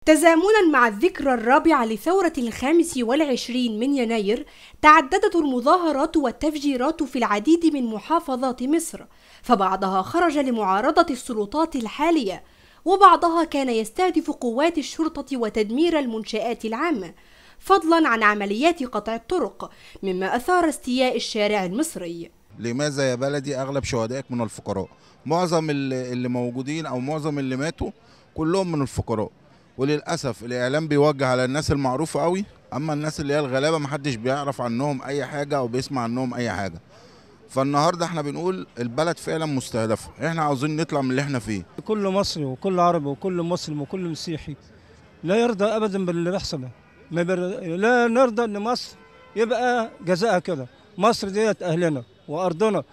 تزامنا مع الذكرى الرابعة لثورة 25 من يناير، تعددت المظاهرات والتفجيرات في العديد من محافظات مصر، فبعضها خرج لمعارضة السلطات الحالية، وبعضها كان يستهدف قوات الشرطة وتدمير المنشآت العامة، فضلا عن عمليات قطع الطرق، مما أثار استياء الشارع المصري. لماذا يا بلدي أغلب شهدائك من الفقراء؟ معظم اللي موجودين أو معظم اللي ماتوا كلهم من الفقراء، وللأسف الإعلام بيوجه على الناس المعروفة قوي، أما الناس اللي هي الغلابة محدش بيعرف عنهم أي حاجة أو بيسمع عنهم أي حاجة. فالنهاردة احنا بنقول البلد فعلا مستهدفة، احنا عاوزين نطلع من اللي احنا فيه. كل مصري وكل عربي وكل مسلم وكل مسيحي لا يرضى أبدا باللي بيحصل ده، لا نرضى إن مصر يبقى جزاءها كده. مصر ديت أهلنا وأرضنا،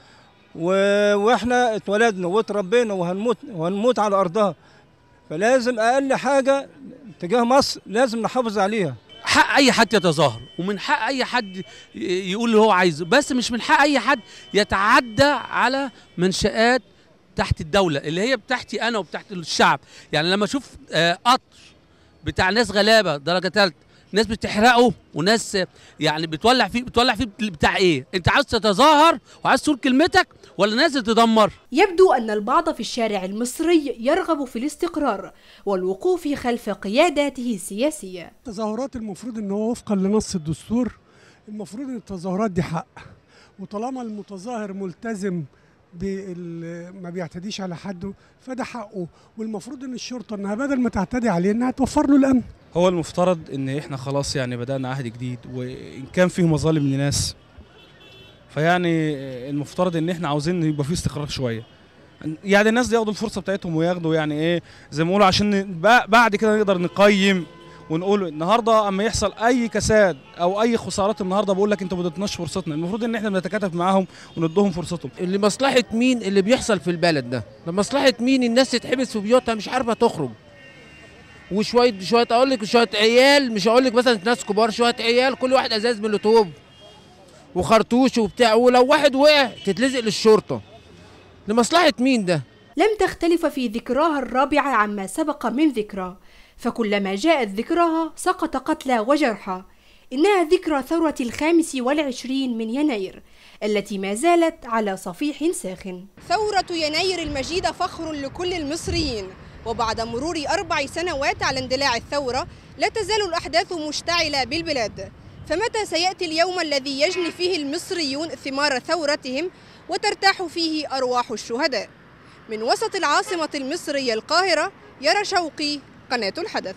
واحنا اتولدنا واتربينا وهنموت على أرضها، فلازم أقل حاجة تجاه مصر لازم نحافظ عليها. حق أي حد يتظاهر، ومن حق أي حد يقول اللي هو عايزه، بس مش من حق أي حد يتعدى على منشآت تحت الدولة اللي هي بتاعتي أنا وبتاعت الشعب. يعني لما أشوف قطر بتاع ناس غلابة درجة ثالثة، ناس بتحرقه وناس يعني بتولع فيه بتاع ايه؟ انت عايز تتظاهر وعايز تقول كلمتك ولا نازل تدمر؟ يبدو ان البعض في الشارع المصري يرغب في الاستقرار والوقوف خلف قياداته السياسية. التظاهرات المفروض ان هو وفقا لنص الدستور المفروض ان التظاهرات دي حق، وطالما المتظاهر ملتزم ما بيعتديش على حده فده حقه، والمفروض ان الشرطه انها بدل ما تعتدي عليه انها توفر له الامن. هو المفترض ان احنا خلاص يعني بدأنا عهد جديد، وان كان فيه مظالم لناس فيعني المفترض ان احنا عاوزين يبقى فيه استقرار شويه، يعني الناس دي ياخدوا الفرصه بتاعتهم وياخدوا يعني ايه زي ما بيقولوا، عشان بعد كده نقدر نقيم ونقول النهارده اما يحصل اي كساد او اي خسارات النهارده بقول لك انتوا ما اديتناش فرصتنا. المفروض ان احنا بنتكاتف معاهم ونديهم فرصتهم. اللي مصلحه مين اللي بيحصل في البلد ده؟ لمصلحه مين الناس تتحبس في بيوتها مش عارفه تخرج، وشويه اقول لك شويه عيال، مش هقول لك مثلا ناس كبار، شويه عيال كل واحد ازاز مولوتوف وخرطوش وبتاع، ولو واحد وقع تتلزق للشرطه. لمصلحه مين ده؟ لم تختلف في ذكراها الرابعة عما سبق من ذكرى، فكلما جاءت ذكراها سقط قتلى وجرحى. إنها ذكرى ثورة 25 من يناير التي ما زالت على صفيح ساخن. ثورة يناير المجيدة فخر لكل المصريين، وبعد مرور 4 سنوات على اندلاع الثورة لا تزال الأحداث مشتعلة بالبلاد. فمتى سيأتي اليوم الذي يجني فيه المصريون ثمار ثورتهم وترتاح فيه أرواح الشهداء؟ من وسط العاصمة المصرية القاهرة، يرى شوقي، قناة الحدث.